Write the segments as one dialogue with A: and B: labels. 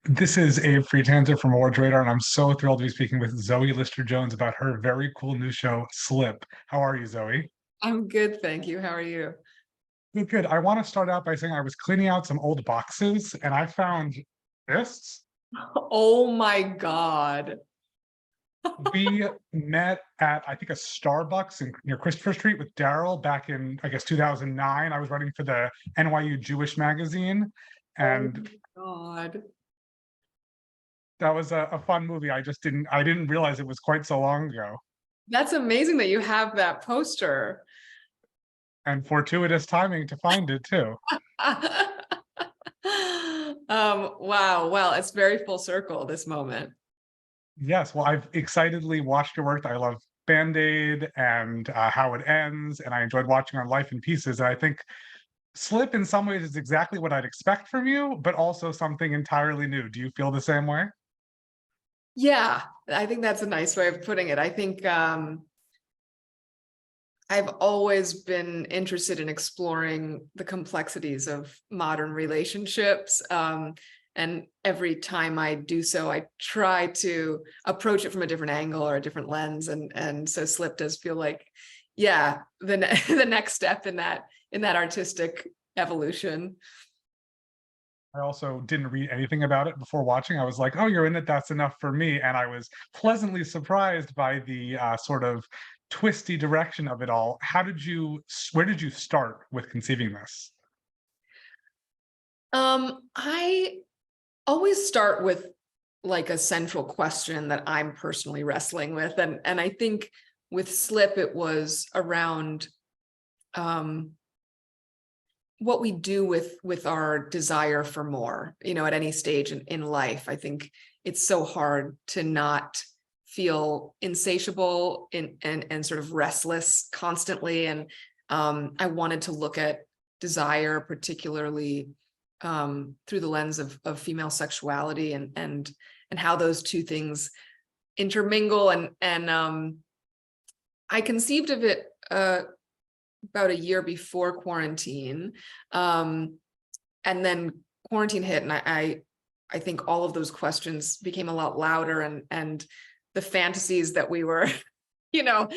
A: This is Abe Friedtanzer from Awards Radar, and I'm so thrilled to be speaking with Zoe Lister-Jones about her very cool new show, Slip. How are you, Zoe?
B: I'm good, thank you. How are you?
A: Good, good. I want to start out by saying I was cleaning out some old boxes and I found this.
B: Oh my God.
A: We met at, I think, a Starbucks near Christopher Street with Daryl back in, I guess, 2009. I was writing for the NYU Jewish magazine,
B: Oh
A: and
B: my God.
A: that was a fun movie. I didn't realize it was quite so long ago.
B: That's amazing that you have that poster.
A: And fortuitous timing to find it too.
B: Wow. Well, it's very full circle, this moment.
A: Yes, well, I've excitedly watched your work. I love Band-Aid and How It Ends, and I enjoyed watching on Life in Pieces. And I think Slip, in some ways, is exactly what I'd expect from you, but also something entirely new. Do you feel the same way?
B: Yeah, I think that's a nice way of putting it. I think I've always been interested in exploring the complexities of modern relationships. And every time I do so, I try to approach it from a different angle or a different lens. And so Slip does feel like, yeah, the next step in that artistic evolution.
A: I also didn't read anything about it before watching. I was like, oh, you're in it. That's enough for me. And I was pleasantly surprised by the sort of twisty direction of it all. Where did you start with conceiving this?
B: I always start with like a central question that I'm personally wrestling with. And I think with Slip, it was around um, what we do with our desire for more, at any stage in life. I think it's so hard to not feel insatiable and sort of restless constantly. And I wanted to look at desire, particularly through the lens of female sexuality and how those two things intermingle. And I conceived of it about a year before quarantine. And then quarantine hit, and I think all of those questions became a lot louder, and the fantasies that we were, you know,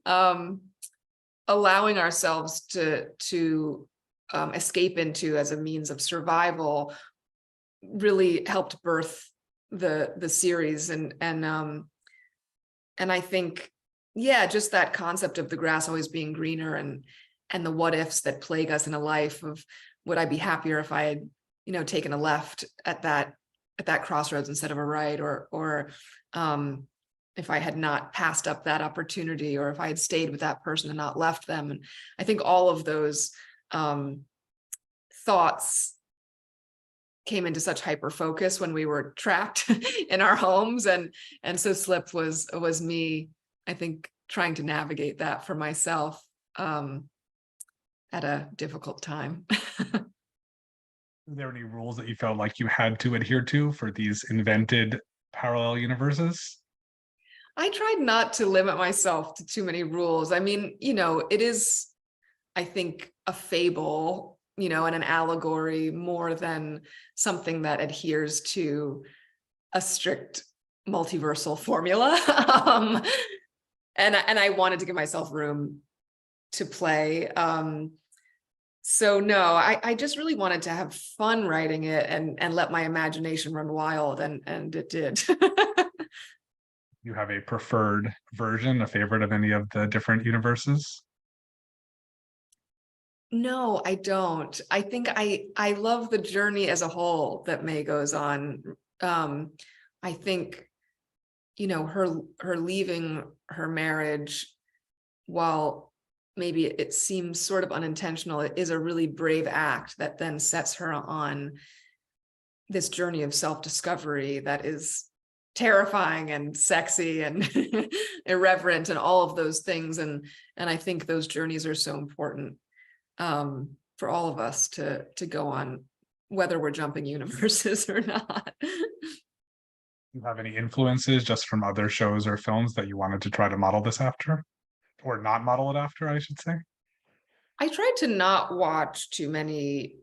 B: um, allowing ourselves to escape into as a means of survival really helped birth the series. And I think, yeah, just that concept of the grass always being greener and the what ifs that plague us in a life of, would I be happier if I had, taken a left at that crossroads instead of a right, or if I had not passed up that opportunity, or if I had stayed with that person and not left them. And I think all of those thoughts came into such hyper focus when we were trapped in our homes. And so Slip was me, I think, trying to navigate that for myself at a difficult time.
A: Were there any rules that you felt like you had to adhere to for these invented parallel universes?
B: I tried not to limit myself to too many rules. I mean, it is, I think, a fable, and an allegory more than something that adheres to a strict multiversal formula. And I wanted to give myself room to play. So no, I just really wanted to have fun writing it and let my imagination run wild, and it did.
A: You have a preferred version, a favorite of any of the different universes?
B: No, I don't. I think I love the journey as a whole that May goes on. I think, her leaving her marriage, while maybe it seems sort of unintentional, it is a really brave act that then sets her on this journey of self-discovery that is terrifying and sexy and irreverent and all of those things. And I think those journeys are so important for all of us to go on, whether we're jumping universes or not.
A: Do you have any influences just from other shows or films that you wanted to try to model this after? Or not model it after, I should say?
B: I tried to not watch too many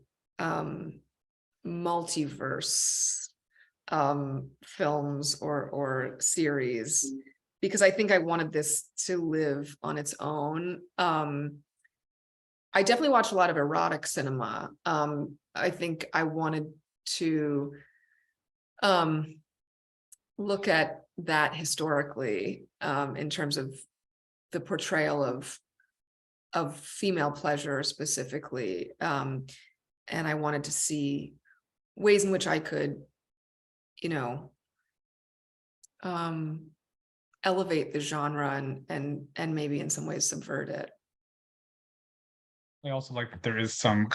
B: multiverse films or series, because I think I wanted this to live on its own. I definitely watched a lot of erotic cinema. I think I wanted to look at that historically, in terms of the portrayal of female pleasure specifically. And I wanted to see ways in which I could, you know, elevate the genre and maybe in some ways subvert it.
A: I also like that there is some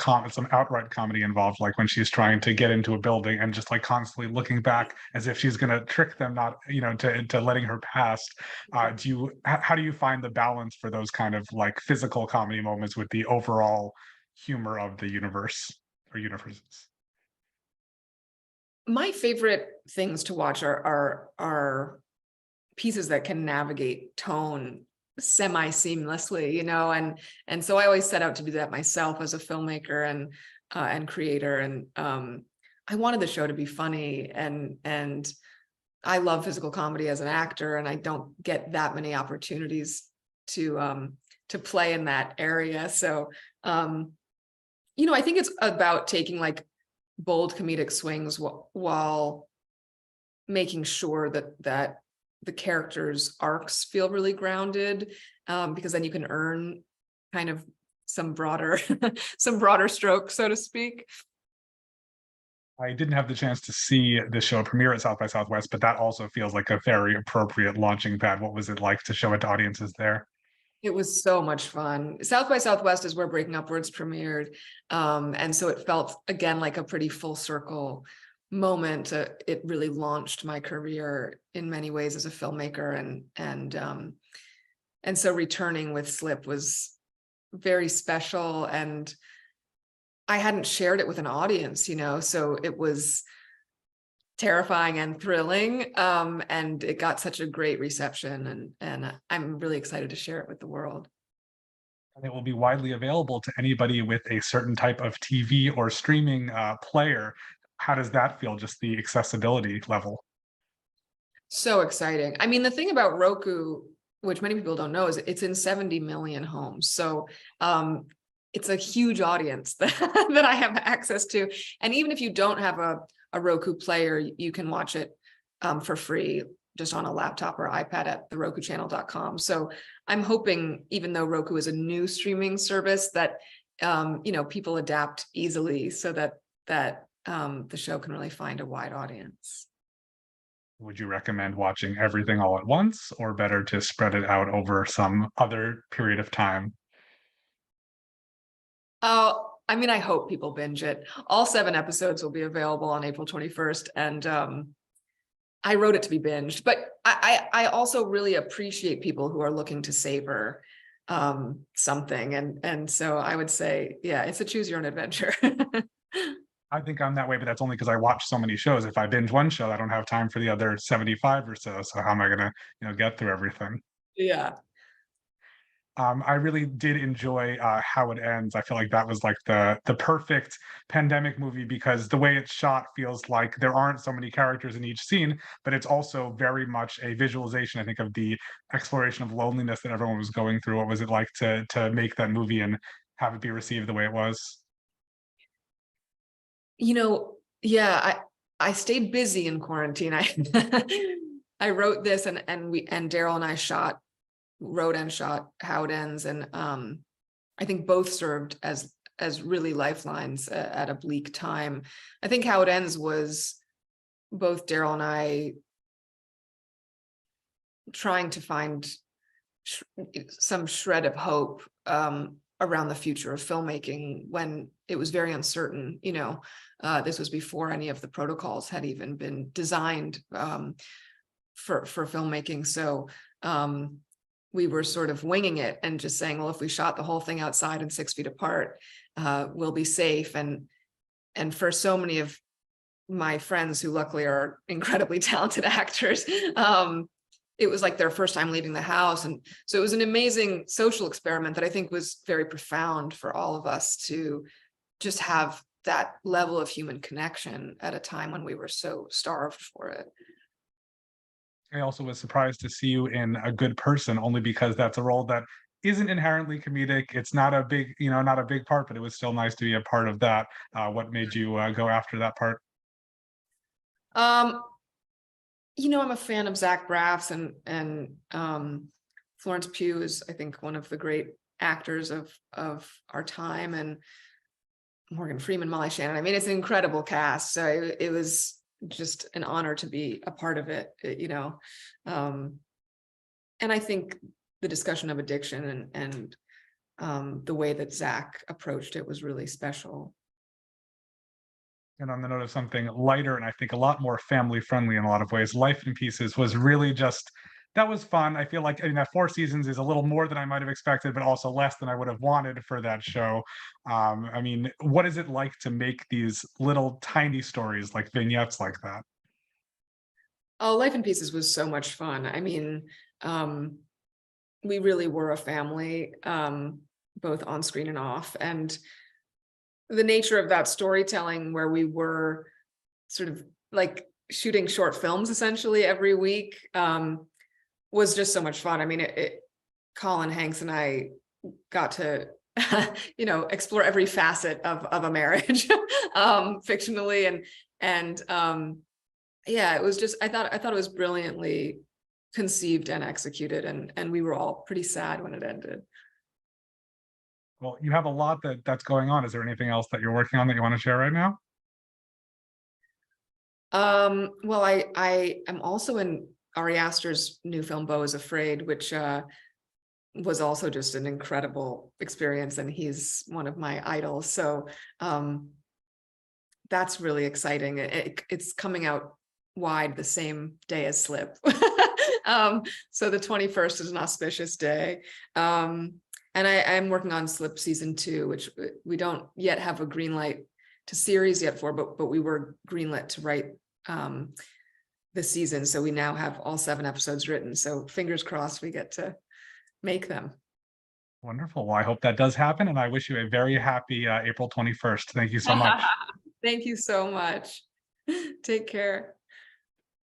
A: outright comedy involved, like when she's trying to get into a building and just like constantly looking back as if she's gonna trick them, not to letting her past. How do you find the balance for those kind of like physical comedy moments with the overall humor of the universe or universes?
B: My favorite things to watch are pieces that can navigate tone semi-seamlessly, and so I always set out to do that myself as a filmmaker and creator. And I wanted the show to be funny, and I love physical comedy as an actor, and I don't get that many opportunities to play in that area. So I think it's about taking like bold comedic swings while making sure that the characters' arcs feel really grounded, because then you can earn kind of some broader strokes, so to speak.
A: I didn't have the chance to see the show premiere at South by Southwest, but that also feels like a very appropriate launching pad. What was it like to show it to audiences there?
B: It was so much fun. South by Southwest is where Breaking Upwards premiered. And so it felt, again, like a pretty full circle moment. It really launched my career in many ways as a filmmaker. And so returning with Slip was very special. And I hadn't shared it with an audience, so it was terrifying and thrilling. And it got such a great reception, and I'm really excited to share it with the world.
A: And it will be widely available to anybody with a certain type of TV or streaming player. How does that feel, just the accessibility level?
B: So exciting. I mean, the thing about Roku, which many people don't know, is it's in 70 million homes. So it's a huge audience that I have access to. And even if you don't have a Roku player, you can watch it for free just on a laptop or iPad at therokuchannel.com. So I'm hoping, even though Roku is a new streaming service, that people adapt easily so that the show can really find a wide audience.
A: Would you recommend watching everything all at once, or better to spread it out over some other period of time?
B: Oh, I mean, I hope people binge it. All 7 episodes will be available on April 21st. And I wrote it to be binged, but I also really appreciate people who are looking to savor something. And so I would say, yeah, it's a choose your own adventure.
A: I think I'm that way, but that's only because I watch so many shows. If I binge one show, I don't have time for the other 75 or so. So how am I gonna, get through everything?
B: Yeah.
A: I really did enjoy How It Ends. I feel like that was like the perfect pandemic movie, because the way it's shot feels like there aren't so many characters in each scene, but it's also very much a visualization, I think, of the exploration of loneliness that everyone was going through. What was it like to make that movie and have it be received the way it was?
B: Yeah, I stayed busy in quarantine. I wrote this, and Daryl and I wrote and shot How It Ends, and I think both served as really lifelines at a bleak time. I think How It Ends was both Daryl and I trying to find some shred of hope around the future of filmmaking when it was very uncertain. This was before any of the protocols had even been designed for filmmaking. So we were sort of winging it and just saying, well, if we shot the whole thing outside and 6 feet apart, we'll be safe. And for so many of my friends, who luckily are incredibly talented actors, it was like their first time leaving the house. And so it was an amazing social experiment that I think was very profound for all of us, to just have that level of human connection at a time when we were so starved for it.
A: I also was surprised to see you in A Good Person, only because that's a role that isn't inherently comedic. It's not a big, not a big part, but it was still nice to be a part of that. What made you go after that part?
B: Um, I'm a fan of Zach Braff's, and Florence Pugh is, I think, one of the great actors of our time, and Morgan Freeman, Molly Shannon. I mean, it's an incredible cast. So it was just an honor to be a part of it. And I think the discussion of addiction and the way that Zach approached it was really special.
A: And on the note of something lighter and I think a lot more family friendly in a lot of ways, Life in Pieces was really just that was fun. I feel like that 4 seasons is a little more than I might have expected, but also less than I would have wanted for that show. I mean, what is it like to make these little tiny stories like vignettes like that?
B: Oh, Life in Pieces was so much fun. I mean, we really were a family, both on screen and off. And the nature of that storytelling, where we were sort of like shooting short films essentially every week, was just so much fun. I mean, Colin Hanks and I got to, explore every facet of a marriage, fictionally, and yeah, it was just, I thought it was brilliantly conceived and executed, and we were all pretty sad when it ended.
A: Well, you have a lot that's going on. Is there anything else that you're working on that you want to share right now?
B: Well, I am also in Ari Aster's new film, Beau is Afraid, which was also just an incredible experience, and he's one of my idols. So that's really exciting. It's coming out wide the same day as Slip. So the 21st is an auspicious day. And I'm working on Slip season 2, which we don't yet have a green light to series yet for, but we were greenlit to write the season. So we now have all 7 episodes written. So fingers crossed we get to make them.
A: Wonderful. Well, I hope that does happen, and I wish you a very happy April 21st. Thank you so much.
B: Thank you so much. Take care.